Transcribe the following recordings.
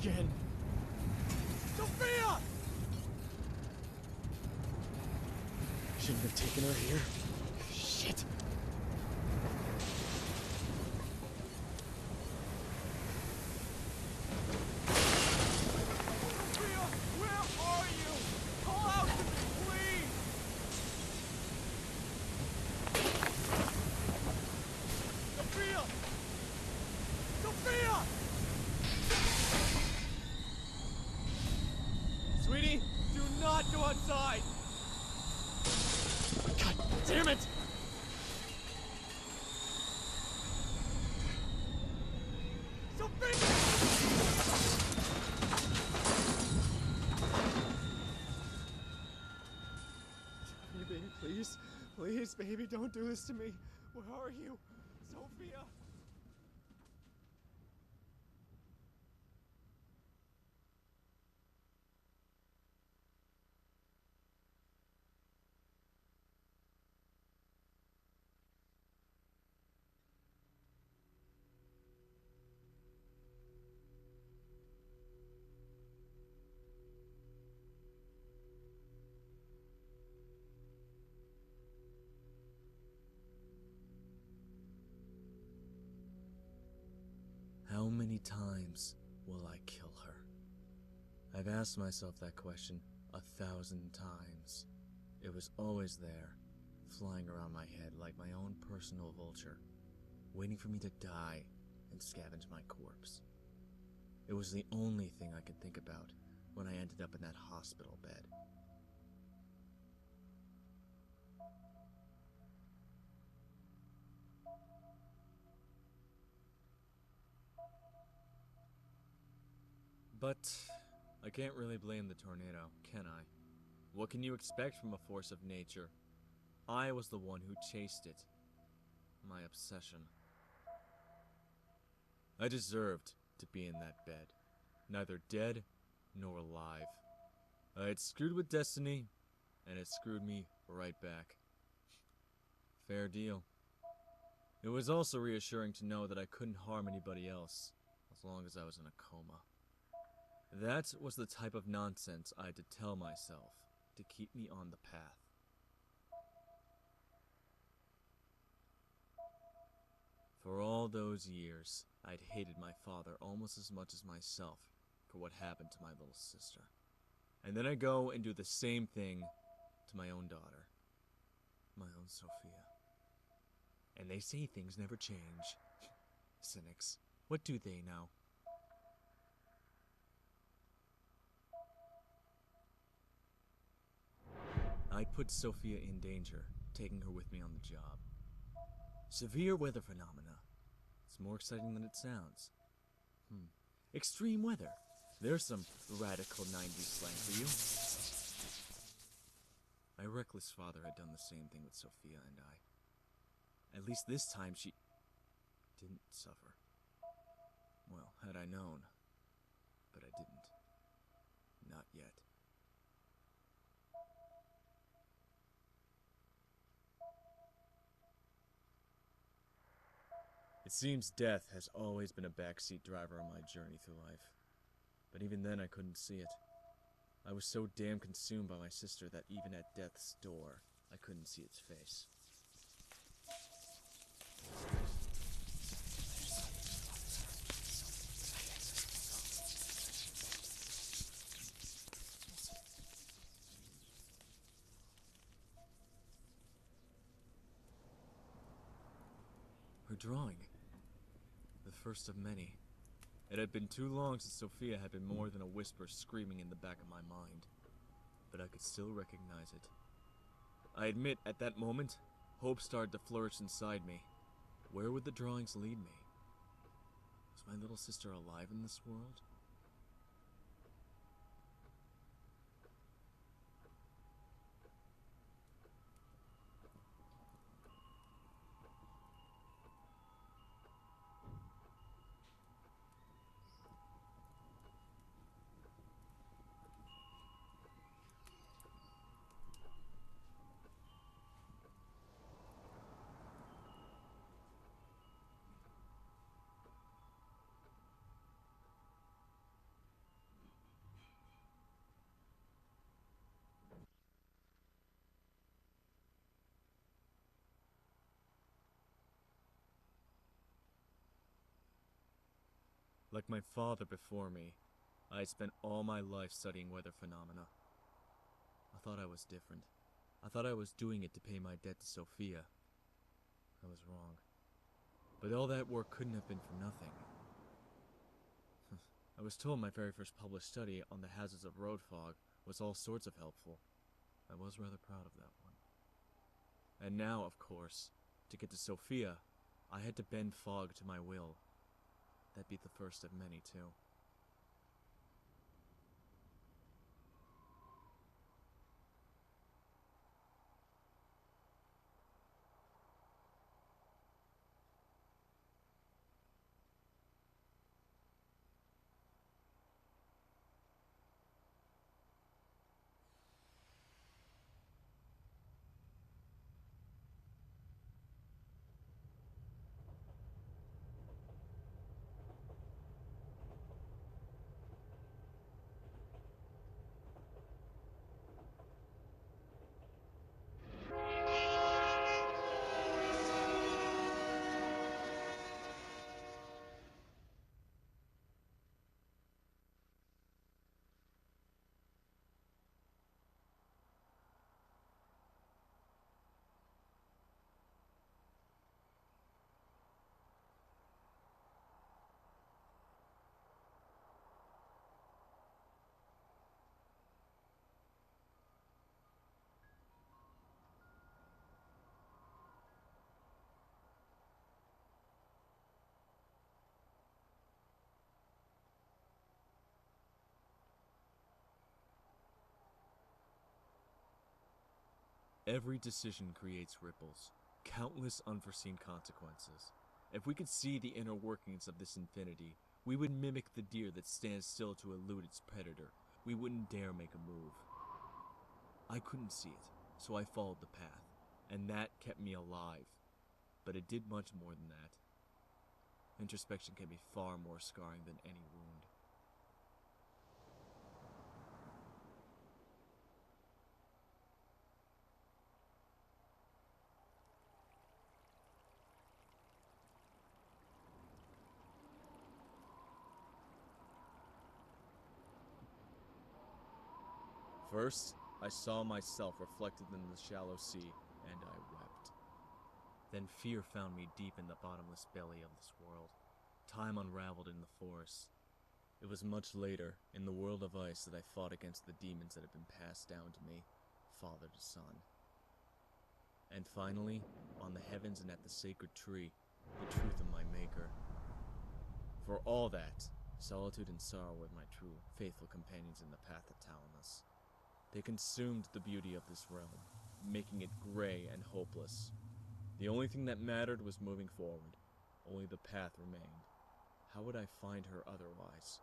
again. Sophia! Shouldn't have taken her here. Shit. Sophia, where are you? Call out to me, please! Sophia! Sophia! Sweetie, do not go outside! God damn it! Sophia! Sophia, baby, please. Please, baby, don't do this to me. Where are you? Sophia! How many times will I kill her? I've asked myself that question 1,000 times. It was always there, flying around my head like my own personal vulture, waiting for me to die and scavenge my corpse. It was the only thing I could think about when I ended up in that hospital bed. But I can't really blame the tornado, can I? What can you expect from a force of nature? I was the one who chased it. My obsession. I deserved to be in that bed, neither dead nor alive. I had screwed with destiny, and it screwed me right back. Fair deal. It was also reassuring to know that I couldn't harm anybody else, as long as I was in a coma. That was the type of nonsense I had to tell myself to keep me on the path. For all those years, I'd hated my father almost as much as myself for what happened to my little sister. And then I go and do the same thing to my own daughter, my own Sophia. And they say things never change. Cynics. What do they know? I'd put Sophia in danger, taking her with me on the job. Severe weather phenomena. It's more exciting than it sounds. Extreme weather. There's some radical 90s slang for you. My reckless father had done the same thing with Sophia and I. At least this time she didn't suffer. Well, had I known. But I didn't. Not yet. It seems death has always been a backseat driver on my journey through life. But even then I couldn't see it. I was so damn consumed by my sister that even at death's door, I couldn't see its face. Her drawing. The first of many. It had been too long since Sophia had been more than a whisper screaming in the back of my mind. But I could still recognize it. I admit, at that moment, hope started to flourish inside me. Where would the drawings lead me? Was my little sister alive in this world? Like my father before me, I had spent all my life studying weather phenomena. I thought I was different. I thought I was doing it to pay my debt to Sophia. I was wrong. But all that work couldn't have been for nothing. I was told my very first published study on the hazards of road fog was all sorts of helpful. I was rather proud of that one. And now, of course, to get to Sophia, I had to bend fog to my will. That'd be the first of many, too. Every decision creates ripples, countless unforeseen consequences. If we could see the inner workings of this infinity, we would mimic the deer that stands still to elude its predator. We wouldn't dare make a move. I couldn't see it, so I followed the path, and that kept me alive. But it did much more than that. Introspection can be far more scarring than any wound. First, I saw myself reflected in the shallow sea, and I wept. Then fear found me deep in the bottomless belly of this world. Time unraveled in the forest. It was much later, in the world of ice, that I fought against the demons that had been passed down to me, father to son. And finally, on the heavens and at the sacred tree, the truth of my maker. For all that, solitude and sorrow were my true, faithful companions in the path of Thalamus. They consumed the beauty of this realm, making it gray and hopeless. The only thing that mattered was moving forward. Only the path remained. How would I find her otherwise?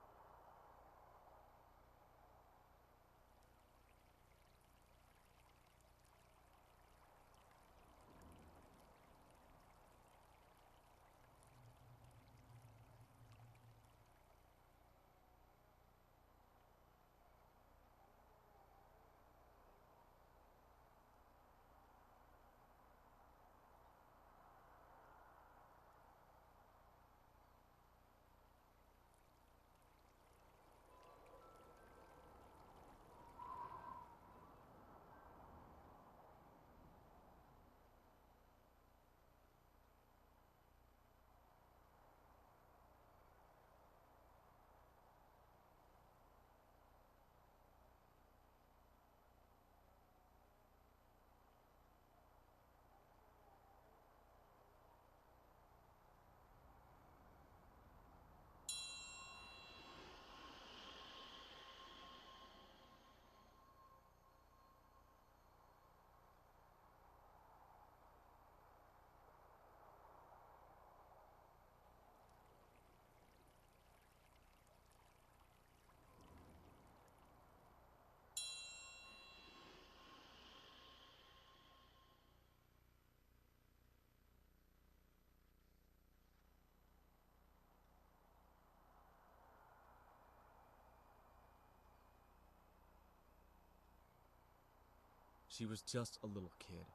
She was just a little kid,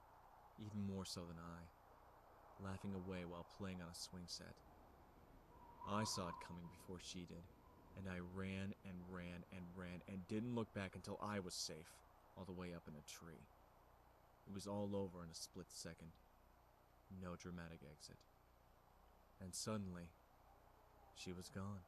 even more so than I, laughing away while playing on a swing set. I saw it coming before she did, and I ran and ran and ran and didn't look back until I was safe, all the way up in a tree. It was all over in a split second. No dramatic exit. And suddenly, she was gone.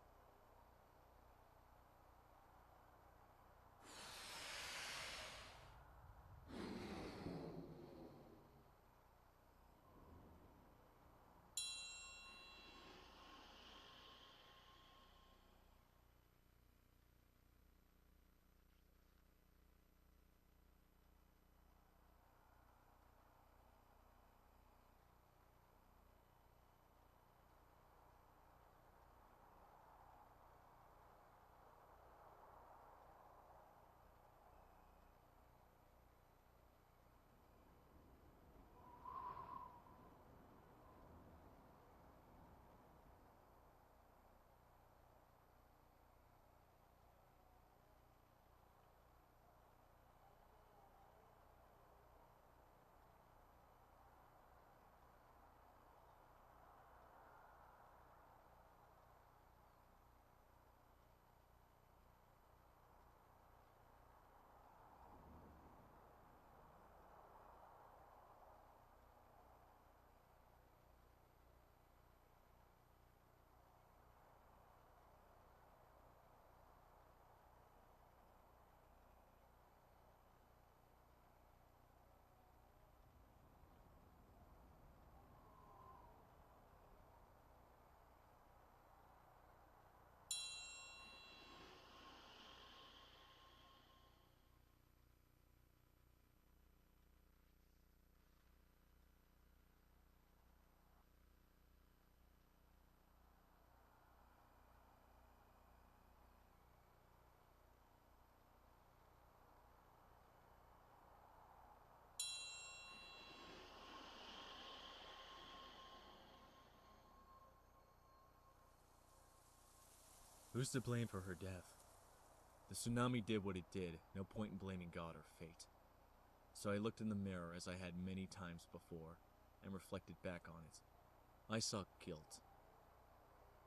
Who's to blame for her death? The tsunami did what it did, no point in blaming God or fate. So I looked in the mirror as I had many times before, and reflected back on it. I saw guilt.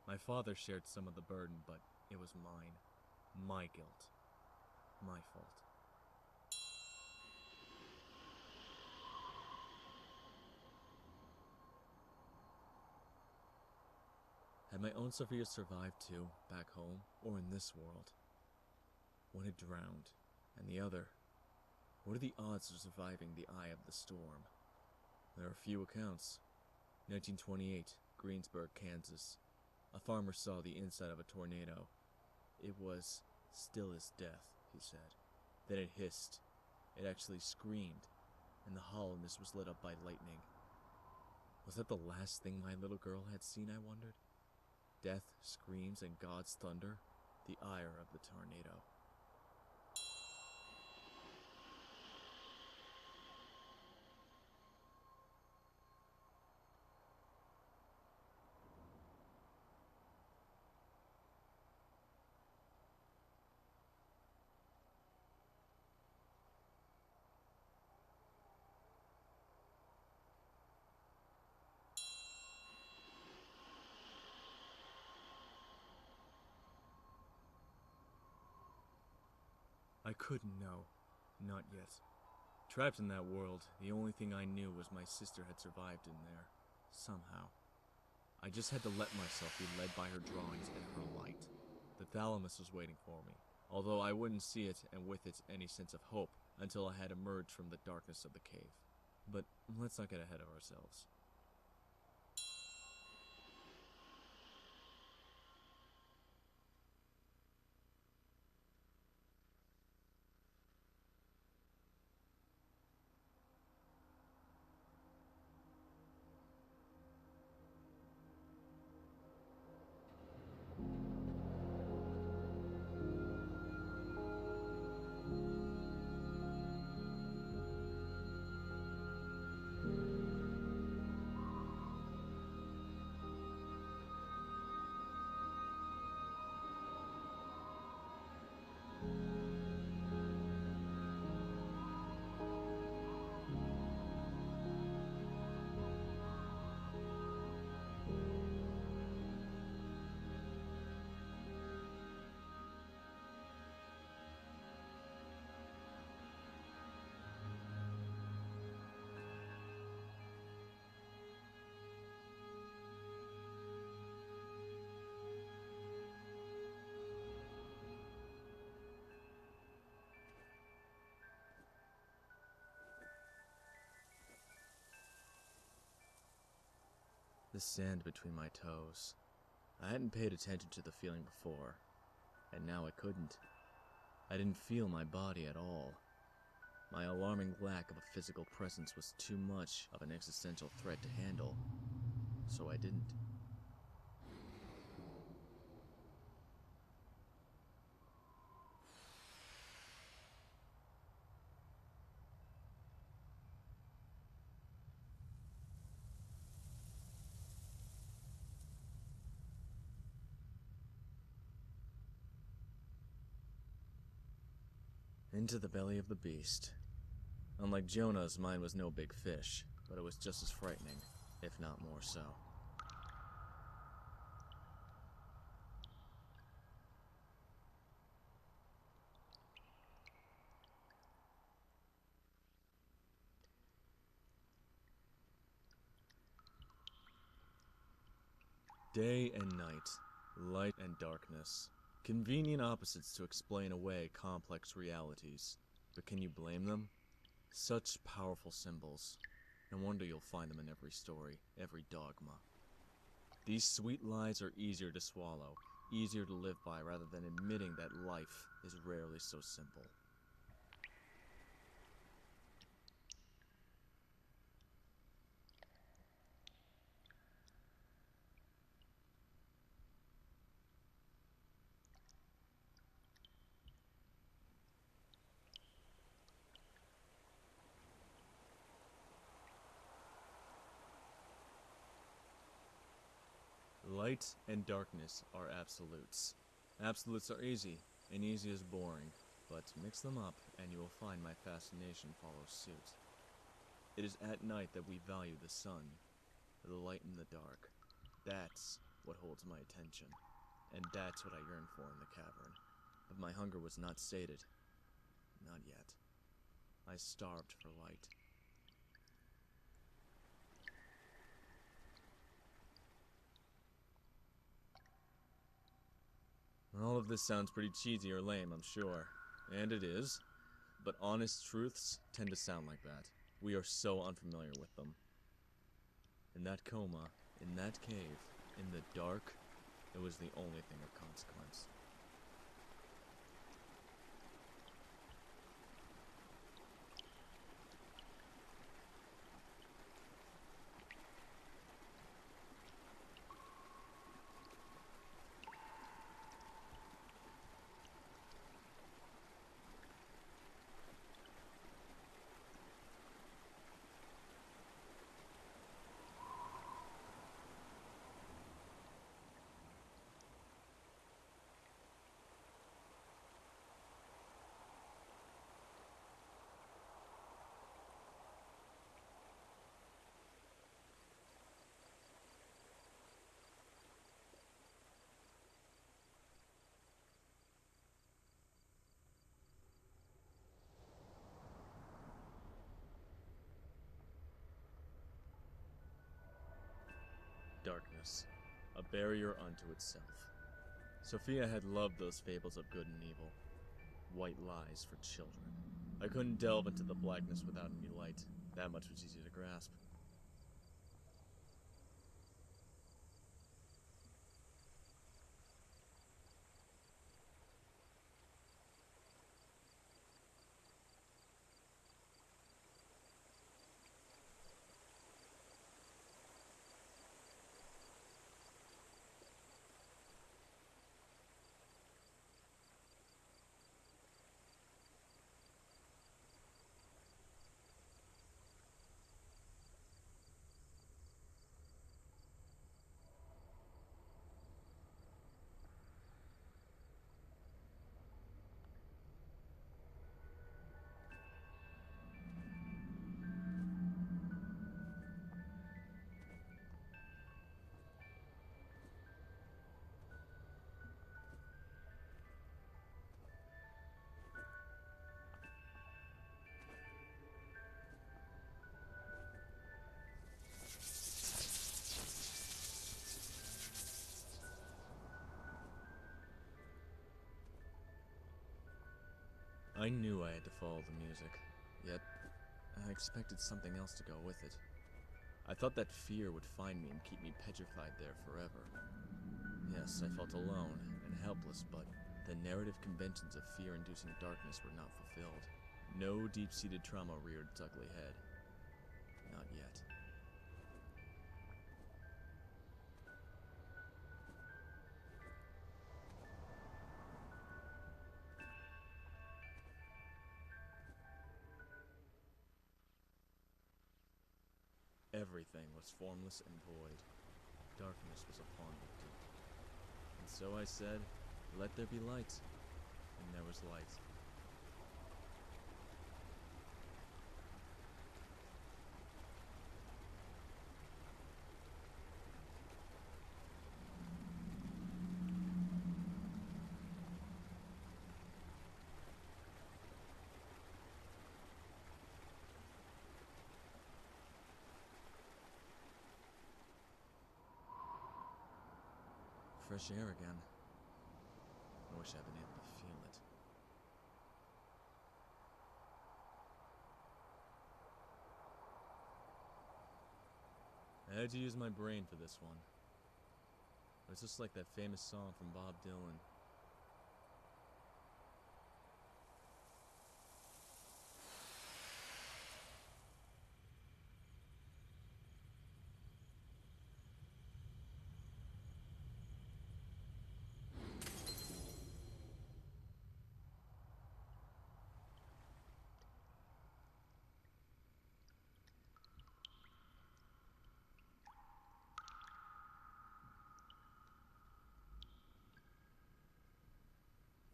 My father shared some of the burden, but it was mine. My guilt. My fault. Had my own Sophia survived too, back home, or in this world? One had drowned, and the other. What are the odds of surviving the eye of the storm? There are few accounts. 1928, Greensburg, Kansas. A farmer saw the inside of a tornado. It was still as death, he said. Then it hissed. It actually screamed, and the hollowness was lit up by lightning. Was that the last thing my little girl had seen, I wondered? Death, screams, and God's thunder, the ire of the tornado. I couldn't know. Not yet. Trapped in that world, the only thing I knew was my sister had survived in there. Somehow. I just had to let myself be led by her drawings and her light. The Thalamus was waiting for me, although I wouldn't see it and with it any sense of hope until I had emerged from the darkness of the cave. But let's not get ahead of ourselves. The sand between my toes. I hadn't paid attention to the feeling before, and now I couldn't. I didn't feel my body at all. My alarming lack of a physical presence was too much of an existential threat to handle, so I didn't. Into the belly of the beast. Unlike Jonah's, mine was no big fish, but it was just as frightening, if not more so. Day and night, light and darkness. Convenient opposites to explain away complex realities. But can you blame them? Such powerful symbols. No wonder you'll find them in every story, every dogma. These sweet lies are easier to swallow, easier to live by rather than admitting that life is rarely so simple. Light and darkness are absolutes. Absolutes are easy, and easy is boring, but mix them up and you will find my fascination follows suit. It is at night that we value the sun, the light in the dark. That's what holds my attention, and that's what I yearn for in the cavern. But my hunger was not sated. Not yet. I starved for light. All of this sounds pretty cheesy or lame, I'm sure. And it is. But honest truths tend to sound like that. We are so unfamiliar with them. In that coma, in that cave, in the dark, it was the only thing of consequence. Darkness, a barrier unto itself. Sophia had loved those fables of good and evil. White lies for children. I couldn't delve into the blackness without any light. That much was easy to grasp. I knew I had to follow the music, yet I expected something else to go with it. I thought that fear would find me and keep me petrified there forever. Yes, I felt alone and helpless, but the narrative conventions of fear-inducing darkness were not fulfilled. No deep-seated trauma reared its ugly head. Not yet. Everything was formless and void. Darkness was upon me deep. And so I said, "Let there be light." And there was light. Fresh air again. I wish I'd been able to feel it. I had to use my brain for this one. It was just like that famous song from Bob Dylan.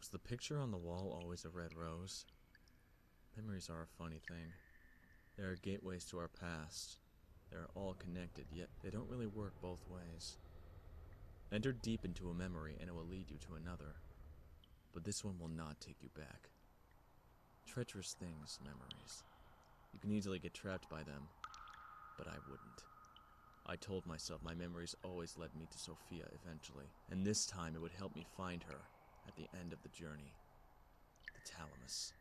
Was the picture on the wall always a red rose? Memories are a funny thing. They are gateways to our past. They are all connected, yet they don't really work both ways. Enter deep into a memory and it will lead you to another. But this one will not take you back. Treacherous things, memories. You can easily get trapped by them, but I wouldn't. I told myself my memories always led me to Sophia eventually, and this time it would help me find her at the end of the journey. The Thalamus.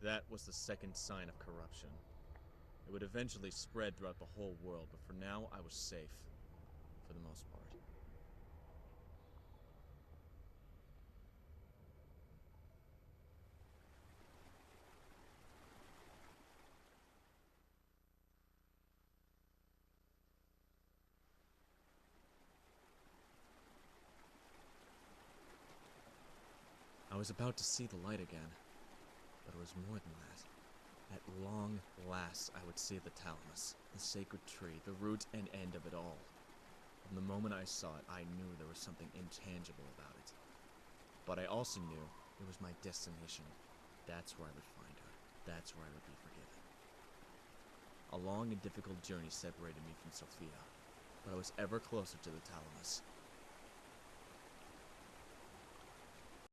That was the second sign of corruption. It would eventually spread throughout the whole world, but for now, I was safe. For the most part. I was about to see the light again, but it was more than that. At long last, I would see the Thalamus, the sacred tree, the root and end of it all. From the moment I saw it, I knew there was something intangible about it. But I also knew it was my destination. That's where I would find her. That's where I would be forgiven. A long and difficult journey separated me from Sophia, but I was ever closer to the Thalamus.